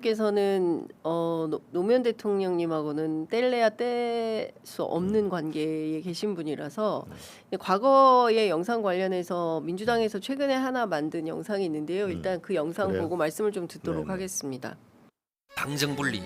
께서는 노무현 대통령님하고는 뗄래야 뗄 수 없는 관계에 계신 분이라서 과거의 영상 관련해서 민주당에서 최근에 하나 만든 영상이 있는데요. 일단 그 영상 그래요? 보고 말씀을 좀 듣도록 네네. 하겠습니다. 당정 분리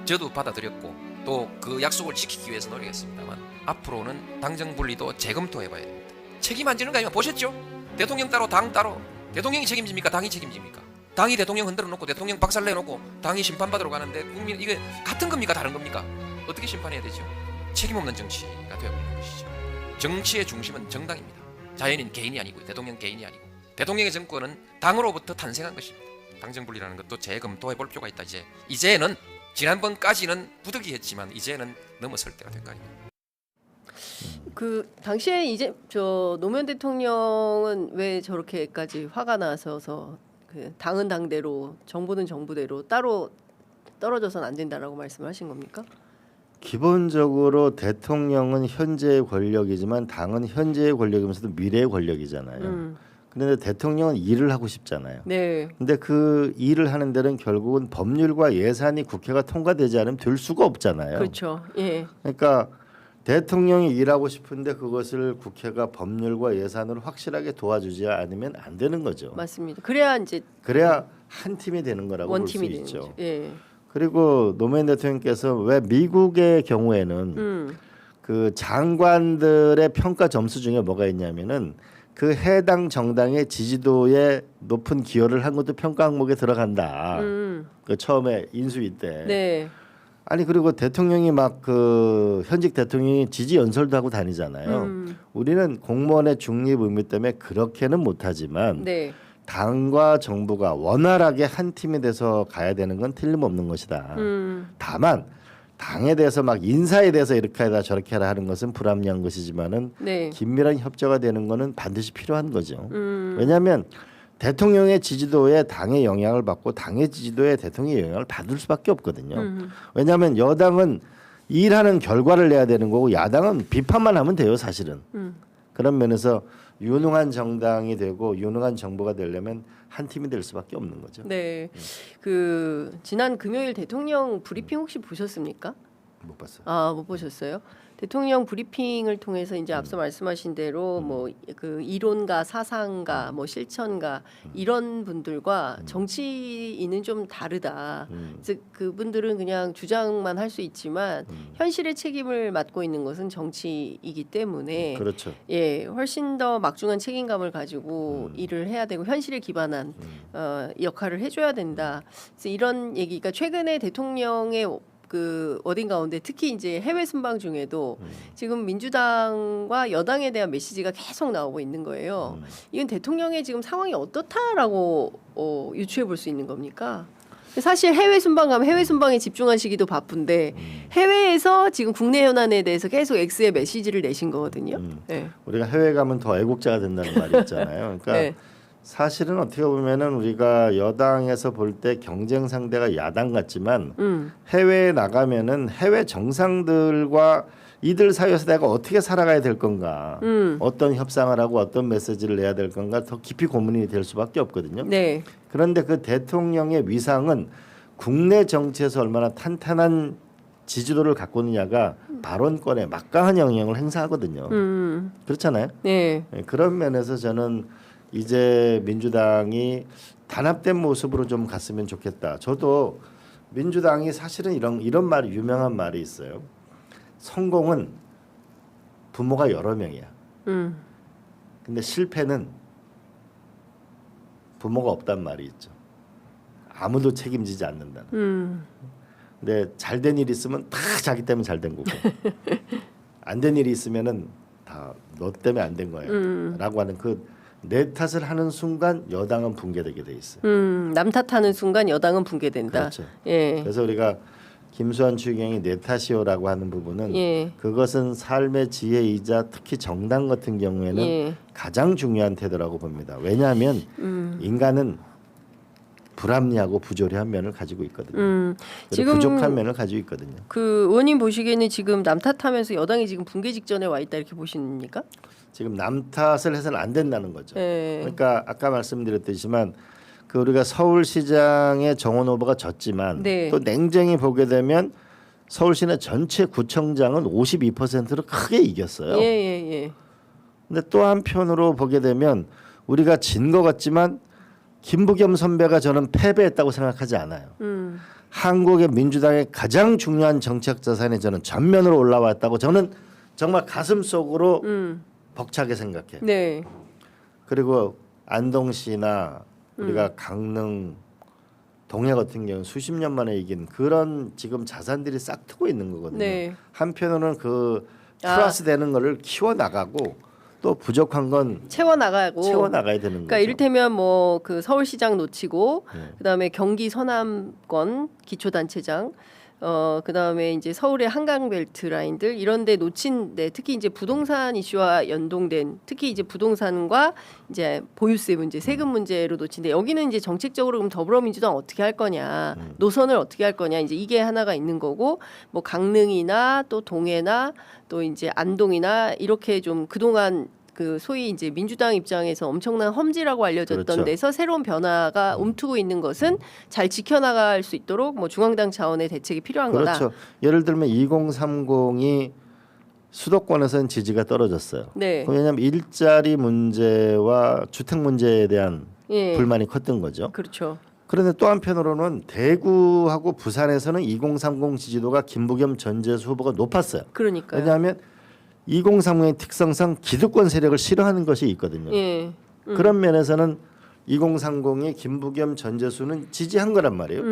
저도 받아들였고 또 그 약속을 지키기 위해서 노력했습니다만 앞으로는 당정 분리도 재검토해봐야 됩니다. 책임 안 지는 거 아니면 보셨죠? 대통령 따로 당 따로. 대통령이 책임집니까? 당이 책임집니까? 당이 대통령 흔들어 놓고 대통령 박살내 놓고 당이 심판받으러 가는데 국민 이게 같은 겁니까? 다른 겁니까? 어떻게 심판해야 되죠? 책임 없는 정치가 되어버리는 것이죠. 정치의 중심은 정당입니다. 자연인 개인이 아니고 대통령 개인이 아니고 대통령의 정권은 당으로부터 탄생한 것입니다. 당정 분리라는 것도 재검토해 볼 필요가 있다. 이제는 지난번까지는 부득이했지만 이제는 넘어설 때가 된 거 아닙니까? 그 당시에 이제 노무현 대통령은 왜 저렇게까지 화가 나서서 그 당은 당대로 정부는 정부대로 따로 떨어져서는 안 된다라고 말씀하신 겁니까? 기본적으로 대통령은 현재의 권력이지만 당은 현재의 권력이면서도 미래의 권력이잖아요. 그런데 대통령은 일을 하고 싶잖아요. 네. 근데 그 일을 하는 데는 결국은 법률과 예산이 국회가 통과되지 않으면 될 수가 없잖아요. 그렇죠. 예. 그러니까 대통령이 일하고 싶은데 그것을 국회가 법률과 예산으로 확실하게 도와주지 않으면 안 되는 거죠. 맞습니다. 그래야 이제 그래야 한 팀이 되는 거라고 볼 수 원팀이 되는 있죠. 거죠. 예. 그리고 노무현 대통령께서 왜 미국의 경우에는 그 장관들의 평가 점수 중에 뭐가 있냐면은 그 해당 정당의 지지도에 높은 기여를 한 것도 평가 항목에 들어간다. 그 처음에 인수위 때. 네. 아니 그리고 대통령이 막 그 현직 대통령이 지지 연설도 하고 다니잖아요. 우리는 공무원의 중립 의무 때문에 그렇게는 못하지만 네. 당과 정부가 원활하게 한 팀이 돼서 가야 되는 건 틀림없는 것이다. 다만 당에 대해서 막 인사에 대해서 이렇게 하다 저렇게 하라 하는 것은 불합리한 것이지만은 네. 긴밀한 협조가 되는 것은 반드시 필요한 거죠. 왜냐하면 대통령의 지지도에 당의 영향을 받고 당의 지지도에 대통령의 영향을 받을 수밖에 없거든요. 왜냐하면 여당은 일하는 결과를 내야 되는 거고 야당은 비판만 하면 돼요, 사실은. 그런 면에서 유능한 정당이 되고 유능한 정부가 되려면 한 팀이 될 수밖에 없는 거죠. 네. 그 지난 금요일 대통령 브리핑 혹시 보셨습니까? 못 봤어요. 아, 못 보셨어요? 대통령 브리핑을 통해서 이제 앞서 말씀하신 대로 뭐 그 이론가 사상가 뭐 실천가 이런 분들과 정치인은 좀 다르다. 즉 그분들은 그냥 주장만 할 수 있지만 현실의 책임을 맡고 있는 것은 정치이기 때문에 그렇죠. 예, 훨씬 더 막중한 책임감을 가지고 일을 해야 되고 현실에 기반한 역할을 해줘야 된다. 그래서 이런 얘기가 최근에 대통령의 그 워딩 가운데 특히 이제 해외 순방 중에도 지금 민주당과 여당에 대한 메시지가 계속 나오고 있는 거예요. 이건 대통령의 지금 상황이 어떻다라고 유추해 볼 수 있는 겁니까? 사실 해외 순방 가면 해외 순방에 집중하시기도 바쁜데 해외에서 지금 국내 현안에 대해서 계속 X의 메시지를 내신 거거든요. 네. 우리가 해외 가면 더 애국자가 된다는 말이 있잖아요. 그러니까 네. 사실은 어떻게 보면은 우리가 여당에서 볼 때 경쟁 상대가 야당 같지만 해외에 나가면은 해외 정상들과 이들 사이에서 내가 어떻게 살아가야 될 건가, 어떤 협상을 하고 어떤 메시지를 내야 될 건가 더 깊이 고민이 될 수밖에 없거든요. 네. 그런데 그 대통령의 위상은 국내 정치에서 얼마나 탄탄한 지지도를 갖고 있느냐가 발언권에 막강한 영향을 행사하거든요. 그렇잖아요. 네. 그런 면에서 저는 이제 민주당이 단합된 모습으로 좀 갔으면 좋겠다. 저도 민주당이 사실은 이런 말이 유명한 말이 있어요. 성공은 부모가 여러 명이야. 근데 실패는 부모가 없단 말이 있죠. 아무도 책임지지 않는다는. 근데 잘된 일이 있으면 다 자기 때문에 잘된 거고 안 된 일이 있으면은 다 너 때문에 안 된 거야라고 하는 그 내 탓을 하는 순간 여당은 붕괴되게 돼 있어요. 남 탓하는 순간 여당은 붕괴된다. 그렇죠. 예. 그래서 우리가 김수환 추경이 내 탓이요라고 하는 부분은 예. 그것은 삶의 지혜이자 특히 정당 같은 경우에는 예. 가장 중요한 태도라고 봅니다. 왜냐하면 인간은 불합리하고 부조리한 면을 가지고 있거든요. 지금 부족한 면을 가지고 있거든요. 그 의원님 보시기에는 지금 남 탓하면서 여당이 지금 붕괴 직전에 와 있다 이렇게 보십니까? 지금 남 탓을 해서는 안 된다는 거죠. 예. 그러니까 아까 말씀드렸듯이만 그 우리가 서울시장의 정원 후보가 졌지만 네. 또 냉정히 보게 되면 서울시내 전체 구청장은 52%로 크게 이겼어요. 예. 근데 또 한편으로 보게 되면 우리가 진 것 같지만 김부겸 선배가 저는 패배했다고 생각하지 않아요. 한국의 민주당의 가장 중요한 정책 자산이 저는 전면으로 올라왔다고 저는 정말 가슴 속으로 벅차게 생각해요. 네. 그리고 안동시나 우리가 강릉 동해 같은 경우는 수십 년 만에 이긴 그런 지금 자산들이 싹 트고 있는 거거든요. 네. 한편으로는 그 플러스 되는 거를 키워 나가고 또 부족한 건 채워 나가고 채워 나가야 되는 그러니까 거죠. 이를테면 뭐 그 서울시장 놓치고 네. 그다음에 경기 서남권 기초단체장 그다음에 이제 서울의 한강벨트 라인들 이런 데 놓친데 특히 이제 부동산 이슈와 연동된 특히 이제 부동산과 이제 보유세 문제, 세금 문제로 놓친데 여기는 이제 정책적으로 그럼 더불어민주당 어떻게 할 거냐, 노선을 어떻게 할 거냐 이제 이게 하나가 있는 거고 뭐 강릉이나 또 동해나 또 이제 안동이나 이렇게 좀 그동안 그 소위 이제 민주당 입장에서 엄청난 험지라고 알려졌던 그렇죠. 데서 새로운 변화가 움트고 있는 것은 잘 지켜나갈 수 있도록 뭐 중앙당 차원의 대책이 필요한 거다. 그렇죠. 예를 들면 2030이 수도권에서는 지지가 떨어졌어요. 네. 왜냐하면 일자리 문제와 주택 문제에 대한 예. 불만이 컸던 거죠. 그렇죠. 그런데 또 한편으로는 대구하고 부산에서는 2030 지지도가 김부겸 전재수 후보가 높았어요. 그러니까요. 왜냐하면 2030의 특성상 기득권 세력을 싫어하는 것이 있거든요. 예. 그런 면에서는 2030이 김부겸 전재수는 지지한 거란 말이에요.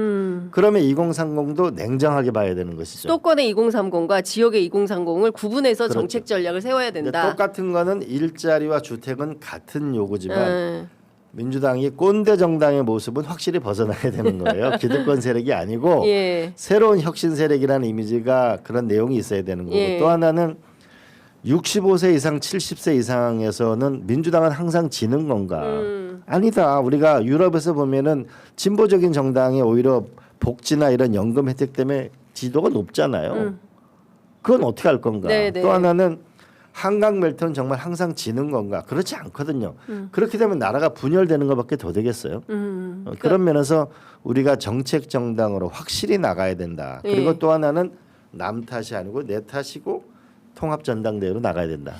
그러면 2030도 냉정하게 봐야 되는 것이죠. 수도권의 2030과 지역의 2030을 구분해서 그렇죠. 정책 전략을 세워야 근데 된다. 똑같은 거는 일자리와 주택은 같은 요구지만 음. 민주당이 꼰대 정당의 모습은 확실히 벗어나야 되는 거예요. 기득권 세력이 아니고 예. 새로운 혁신 세력이라는 이미지가 그런 내용이 있어야 되는 거고 예. 또 하나는 65세 이상 70세 이상에서는 민주당은 항상 지는 건가? 아니다. 우리가 유럽에서 보면은 진보적인 정당이 오히려 복지나 이런 연금 혜택 때문에 지도가 높잖아요. 그건 어떻게 할 건가? 네네. 또 하나는 한강 벨트는 정말 항상 지는 건가? 그렇지 않거든요. 그렇게 되면 나라가 분열되는 것밖에 더 되겠어요. 그런 면에서 우리가 정책 정당으로 확실히 나가야 된다. 그리고 예. 또 하나는 남 탓이 아니고 내 탓이고 통합 전당대회로 나가야 된다.